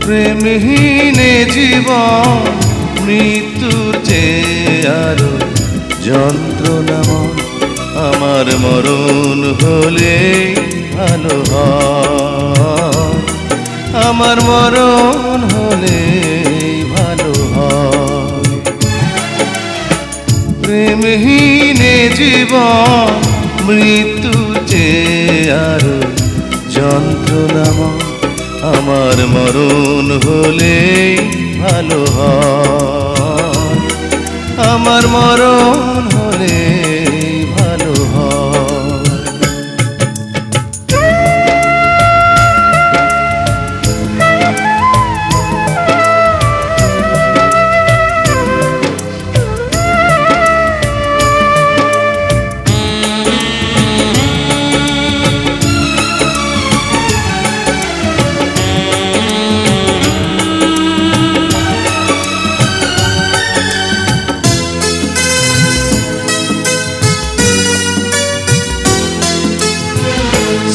প্রেমহীনে জীবন মৃত্যুর চেয়ে আরো যন্ত্রণাময়। আমার মরণ হলে ভালো হয়, আমার মরণ হলে ভালো হয়। প্রেমহীনে জীবন মৃত্যুর চেয়ে আরো যন্ত্রণাময়। আমার মরণ হলে ভালো হয়, আমার মরণ হলে ভালো হয়।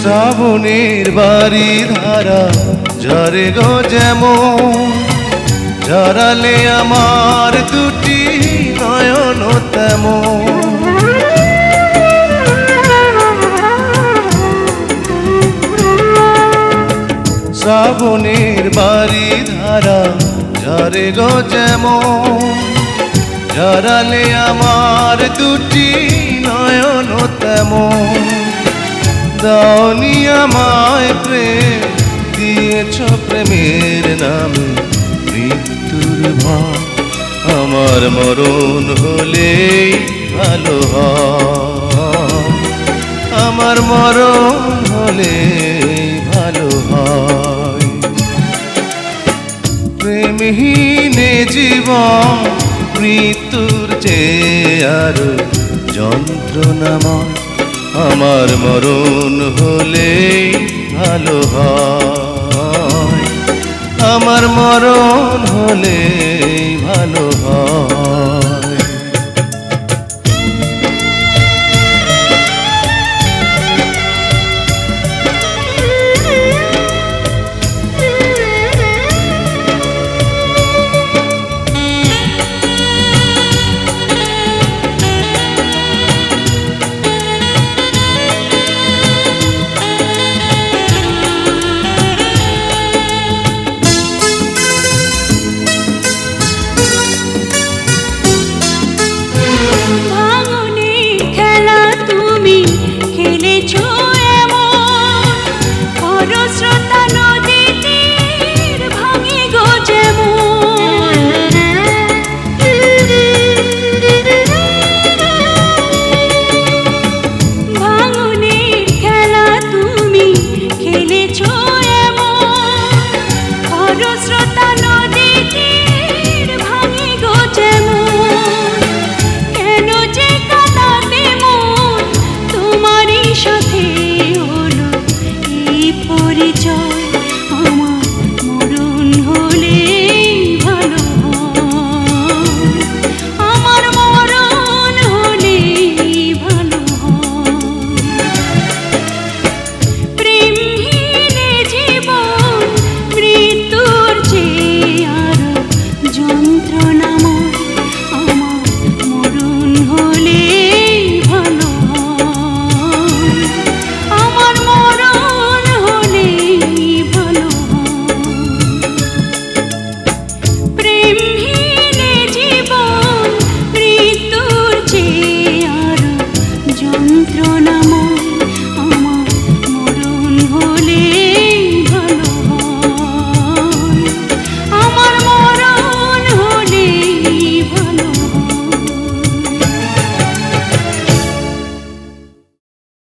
শ্রাবণের বাড়ি ধারা ঝরে গো যেমন, ঝরালে আমার দুটি নয়ন তেমন। শ্রাবণের বাড়ি ধারা ঝরে গো যেমন, ঝরালে আমার দুটি নয়ন তেমন। দাওনি আমায় প্রেম, দিয়েছ প্রেমের নামে মৃত্যুর ভয়। আমার মরণ হলে ভালো হয়, আমার মরণ হলে ভালো হয়। প্রেমহীনে জীবন মৃত্যুর চেয়ে আরো যন্ত্রণাময়। আমার মরণ হলে ভালো হয়, আমার মরণ হলে ভালো হয়। সাথে হলো এই পরিচয়।